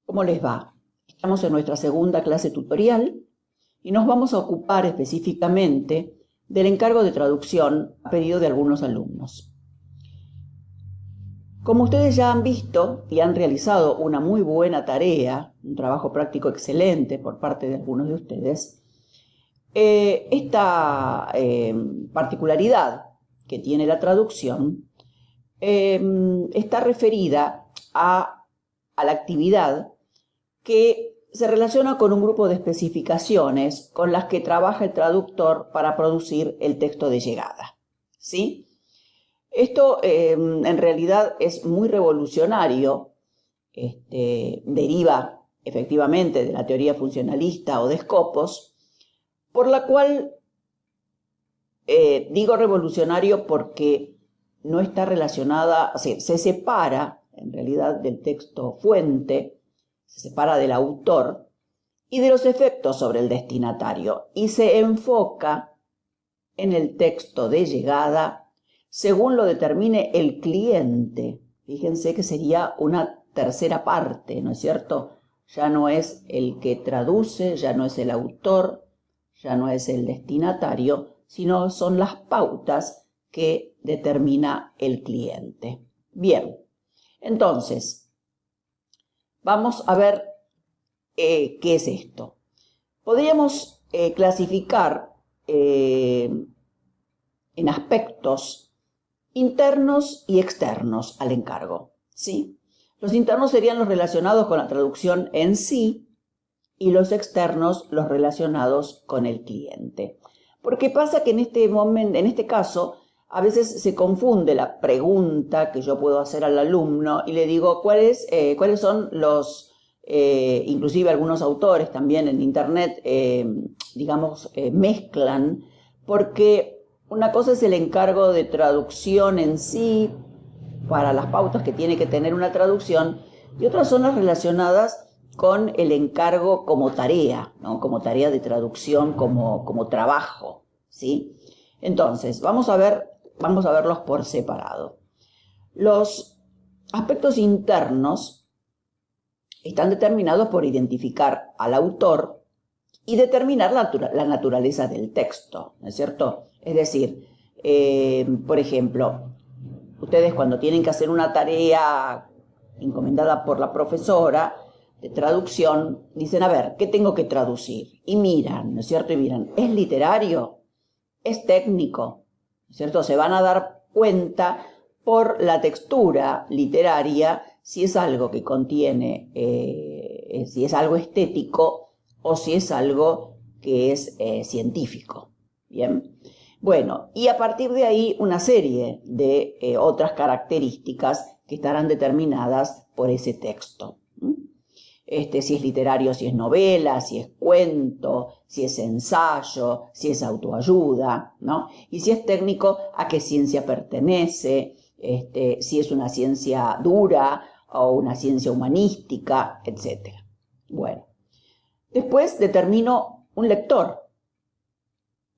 ¿Cómo les va? Estamos en nuestra segunda clase tutorial y nos vamos a ocupar específicamente del encargo de traducción a pedido de algunos alumnos. Como ustedes ya han visto y han realizado una muy buena tarea, un trabajo práctico excelente por parte de algunos de ustedes, esta particularidad que tiene la traducción está referida a la actividad que se relaciona con un grupo de especificaciones con las que trabaja el traductor para producir el texto de llegada, ¿sí? Esto en realidad es muy revolucionario, deriva efectivamente de la teoría funcionalista o de Scopus, por la cual digo revolucionario porque no está relacionada, se separa en realidad del texto fuente, se separa del autor y de los efectos sobre el destinatario y se enfoca en el texto de llegada según lo determine el cliente. Fíjense que sería una tercera parte, ¿no es cierto? Ya no es el que traduce, ya no es el autor, ya no es el destinatario, sino son las pautas que determina el cliente. Bien, entonces, vamos a ver qué es esto. Podríamos clasificar en aspectos internos y externos al encargo, ¿sí? Los internos serían los relacionados con la traducción en sí y los externos los relacionados con el cliente. Porque pasa que en este caso, a veces se confunde la pregunta que yo puedo hacer al alumno y le digo cuáles son los, inclusive algunos autores también en internet, mezclan, porque una cosa es el encargo de traducción en sí, para las pautas que tiene que tener una traducción, y otras son las relacionadas con el encargo como tarea, ¿no? Como tarea de traducción, como trabajo, ¿sí? Entonces, vamos a verlos por separado. Los aspectos internos están determinados por identificar al autor y determinar la naturaleza del texto, ¿no es cierto? Es decir, por ejemplo, ustedes cuando tienen que hacer una tarea encomendada por la profesora de traducción, dicen, a ver, ¿qué tengo que traducir? Y miran, ¿no es cierto? Y miran, ¿es literario? ¿Es técnico? ¿No es cierto? Se van a dar cuenta por la textura literaria si es algo que contiene, si es algo estético o si es algo que es científico. ¿Bien? Bueno, y a partir de ahí una serie de otras características que estarán determinadas por ese texto. Si es literario, si es novela, si es cuento, si es ensayo, si es autoayuda, ¿no? Y si es técnico, a qué ciencia pertenece, si es una ciencia dura o una ciencia humanística, etc. Bueno, después determino un lector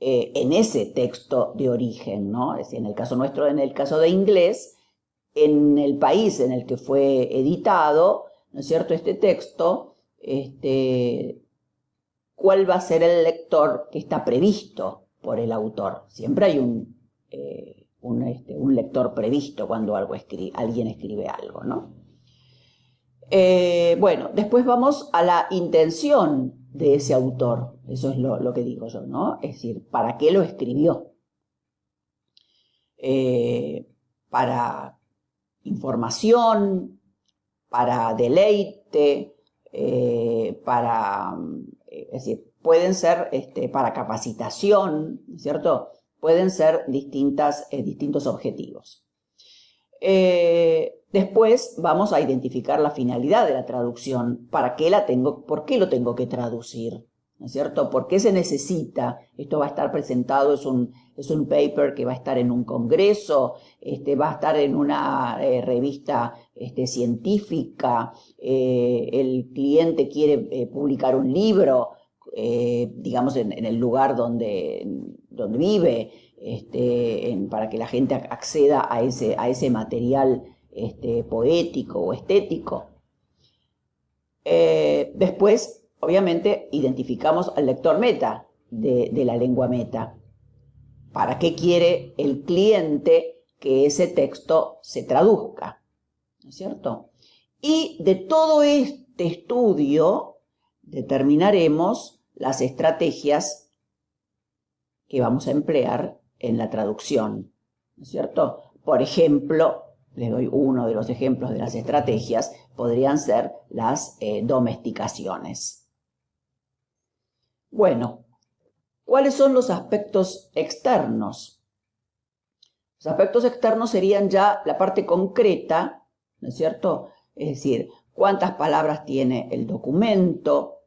en ese texto de origen, ¿no? Es decir, en el caso nuestro, en el caso de inglés, en el país en el que fue editado, ¿no es cierto?, este texto, ¿cuál va a ser el lector que está previsto por el autor? Siempre hay un lector previsto cuando alguien escribe algo, ¿no? Bueno, después vamos a la intención de ese autor. Eso es lo que digo yo, ¿no? Es decir, ¿para qué lo escribió? Para información, para deleite, es decir, pueden ser para capacitación, ¿cierto? Pueden ser distintos objetivos. Después vamos a identificar la finalidad de la traducción. ¿Por qué lo tengo que traducir? ¿No es cierto? ¿Por qué se necesita? Esto va a estar presentado, es un paper que va a estar en un congreso, va a estar en una revista científica, el cliente quiere publicar un libro, digamos, en el lugar donde vive, para que la gente acceda a ese material poético o estético. Después, obviamente, identificamos al lector meta de la lengua meta. ¿Para qué quiere el cliente que ese texto se traduzca? ¿No es cierto? Y de todo este estudio determinaremos las estrategias que vamos a emplear en la traducción, ¿no es cierto? Por ejemplo, les doy uno de los ejemplos de las estrategias, podrían ser las domesticaciones. Bueno, ¿cuáles son los aspectos externos? Los aspectos externos serían ya la parte concreta, ¿no es cierto? Es decir, cuántas palabras tiene el documento,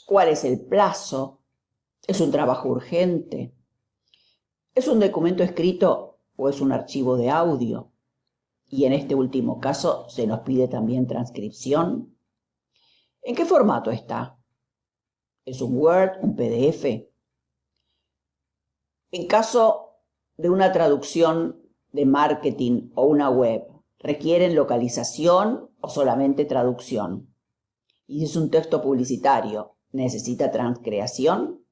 cuál es el plazo, es un trabajo urgente, es un documento escrito o es un archivo de audio, y en este último caso se nos pide también transcripción. ¿En qué formato está? ¿Es un Word, un PDF? En caso de una traducción de marketing o una web, ¿requieren localización o solamente traducción? Y si es un texto publicitario, ¿necesita transcreación?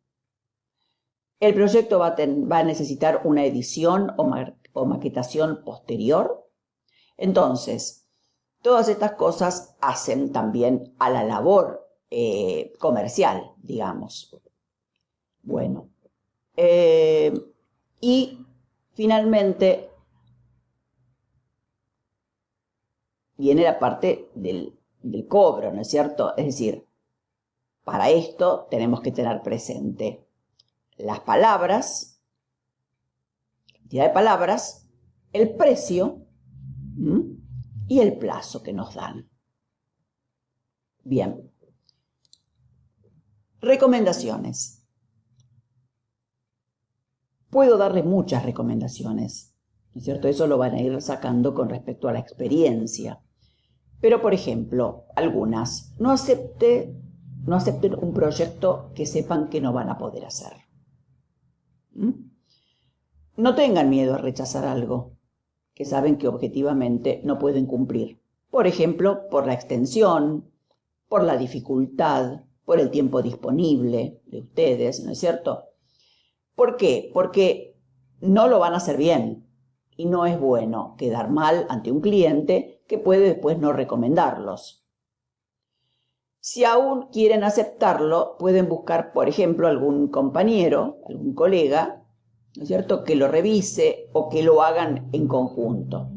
¿El proyecto va a necesitar una edición o maquetación posterior? Entonces, todas estas cosas hacen también a la labor comercial, digamos. Bueno, y finalmente viene la parte del cobro, ¿no es cierto? Es decir, para esto tenemos que tener presente las palabras, cantidad de palabras, el precio y el plazo que nos dan. Bien. Recomendaciones. Puedo darle muchas recomendaciones, ¿no es cierto? Eso lo van a ir sacando con respecto a la experiencia. Pero, por ejemplo, algunas, no acepten un proyecto que sepan que no van a poder hacer. No tengan miedo a rechazar algo que saben que objetivamente no pueden cumplir. Por ejemplo, por la extensión, por la dificultad, por el tiempo disponible de ustedes, ¿no es cierto? ¿Por qué? Porque no lo van a hacer bien y no es bueno quedar mal ante un cliente que puede después no recomendarlos. Si aún quieren aceptarlo, pueden buscar, por ejemplo, algún compañero, algún colega, ¿no es cierto?, que lo revise o que lo hagan en conjunto.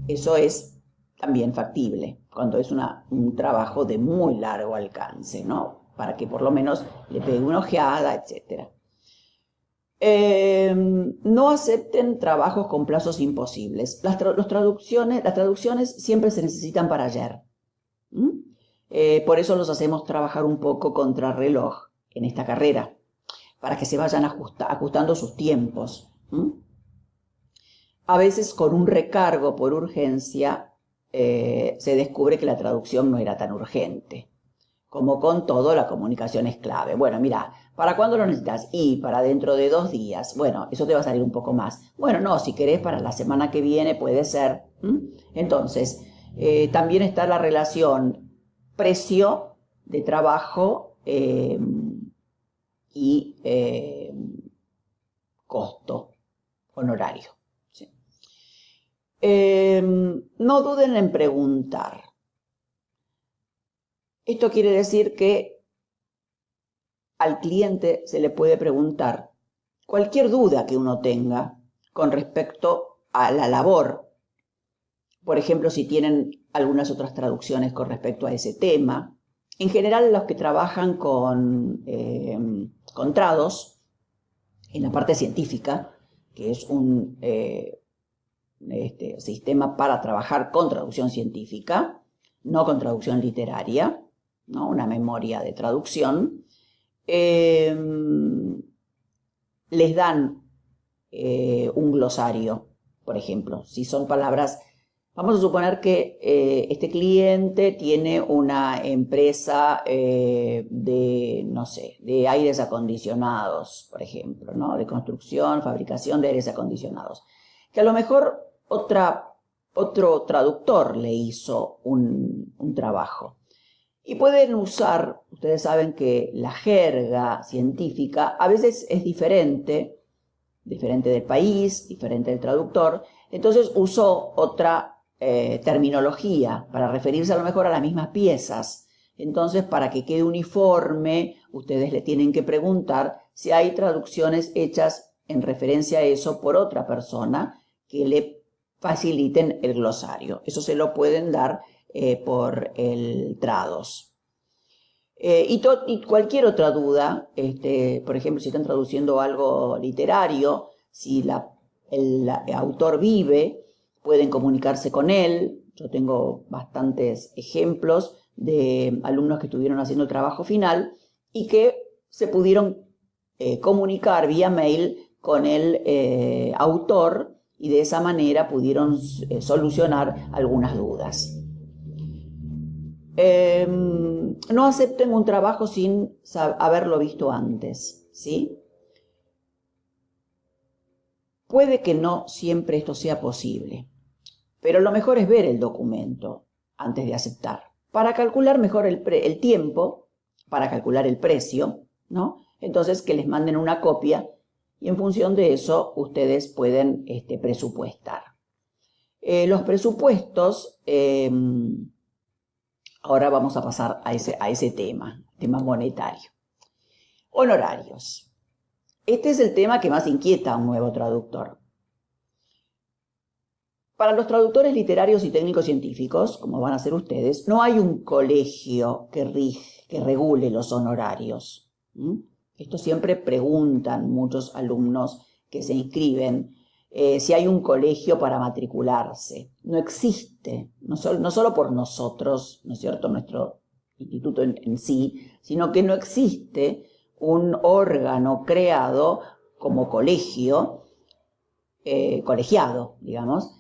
Eso es también factible cuando es un trabajo de muy largo alcance, ¿no? Para que por lo menos le pegue una ojeada, etc. No acepten trabajos con plazos imposibles. Las traducciones siempre se necesitan para ayer. Por eso los hacemos trabajar un poco contra reloj en esta carrera, para que se vayan ajustando sus tiempos. A veces con un recargo por urgencia se descubre que la traducción no era tan urgente. Como con todo, la comunicación es clave. Bueno, mira, ¿para cuándo lo necesitas? Y para dentro de 2 días. Bueno, eso te va a salir un poco más. Bueno, no, si querés para la semana que viene puede ser. Entonces, también está la relación precio de trabajo y costo honorario. ¿Sí? No duden en preguntar. Esto quiere decir que al cliente se le puede preguntar cualquier duda que uno tenga con respecto a la labor. Por ejemplo, si tienen algunas otras traducciones con respecto a ese tema. En general, los que trabajan con trados, en la parte científica, que es un sistema para trabajar con traducción científica, no con traducción literaria, ¿no? Una memoria de traducción, les dan un glosario, por ejemplo. Si son palabras, vamos a suponer que este cliente tiene una empresa de, no sé, de aires acondicionados, por ejemplo, ¿no? De construcción, fabricación de aires acondicionados. Que a lo mejor otro traductor le hizo un trabajo. Y pueden usar, ustedes saben que la jerga científica a veces es diferente del país, diferente del traductor, entonces usó otra terminología para referirse a lo mejor a las mismas piezas. Entonces, para que quede uniforme, ustedes le tienen que preguntar si hay traducciones hechas en referencia a eso por otra persona que le faciliten el glosario. Eso se lo pueden dar por el Trados. Y cualquier otra duda, por ejemplo, si están traduciendo algo literario, si el autor vive, pueden comunicarse con él. Yo tengo bastantes ejemplos de alumnos que estuvieron haciendo el trabajo final y que se pudieron comunicar vía mail con el autor y de esa manera pudieron solucionar algunas dudas. No acepten un trabajo sin haberlo visto antes, ¿sí? Puede que no siempre esto sea posible, pero lo mejor es ver el documento antes de aceptar, para calcular mejor el tiempo, para calcular el precio, ¿no? Entonces, que les manden una copia y en función de eso ustedes pueden presupuestar. Los presupuestos, ahora vamos a pasar a ese tema monetario. Honorarios. Este es el tema que más inquieta a un nuevo traductor. Para los traductores literarios y técnicos científicos, como van a ser ustedes, no hay un colegio que regule los honorarios. Esto siempre preguntan muchos alumnos que se inscriben si hay un colegio para matricularse. No existe, no solo por nosotros, ¿no es cierto?, nuestro instituto en sí, sino que no existe un órgano creado como colegio, colegiado, digamos,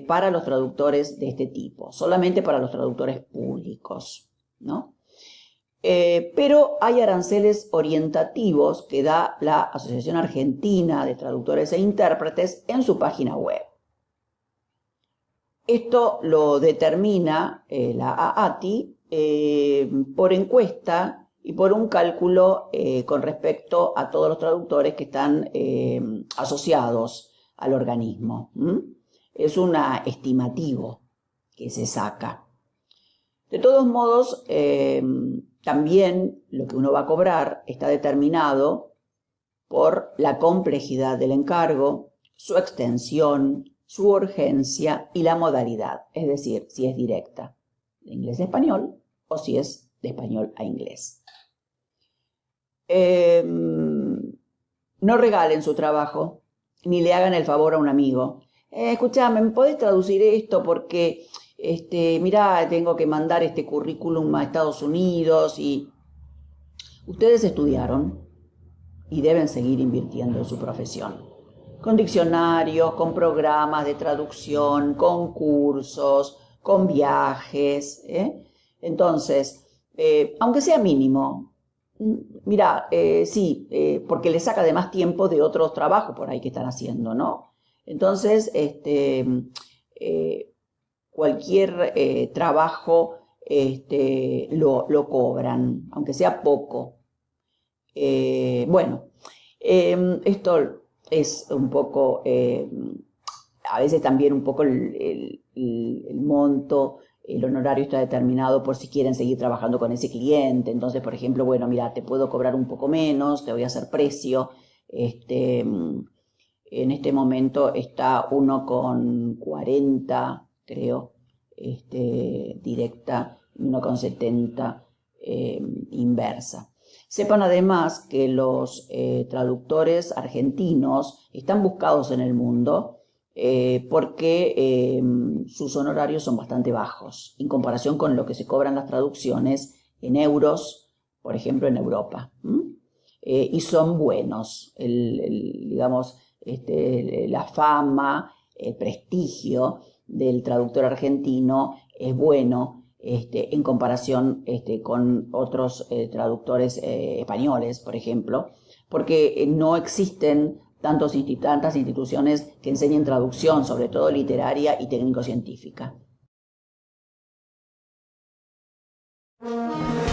para los traductores de este tipo, solamente para los traductores públicos, ¿no? Pero hay aranceles orientativos que da la Asociación Argentina de Traductores e Intérpretes en su página web. Esto lo determina la AATI por encuesta y por un cálculo con respecto a todos los traductores que están asociados al organismo. Es un estimativo que se saca. De todos modos, también lo que uno va a cobrar está determinado por la complejidad del encargo, su extensión, su urgencia y la modalidad, es decir, si es directa de inglés a español o si es de español a inglés. No regalen su trabajo, ni le hagan el favor a un amigo. Escuchame, ¿me podés traducir esto? Porque mirá, tengo que mandar este currículum a Estados Unidos y ustedes estudiaron y deben seguir invirtiendo en su profesión. Con diccionarios, con programas de traducción, con cursos, con viajes. Entonces, aunque sea mínimo, mirá, sí, porque le saca de más tiempo de otros trabajos por ahí que están haciendo, ¿no? Entonces, cualquier trabajo lo cobran, aunque sea poco. Bueno, esto es un poco, a veces también un poco el monto, el honorario está determinado por si quieren seguir trabajando con ese cliente. Entonces, por ejemplo, bueno, mira, te puedo cobrar un poco menos, te voy a hacer precio. En este momento está 1,40, creo, directa, 1,70 inversa. Sepan además que los traductores argentinos están buscados en el mundo porque sus honorarios son bastante bajos en comparación con lo que se cobran las traducciones en euros, por ejemplo, en Europa. Y son buenos, digamos, la fama, el prestigio del traductor argentino es bueno en comparación con otros traductores españoles, por ejemplo, porque no existen tantas instituciones que enseñen traducción, sobre todo literaria y técnico-científica. Música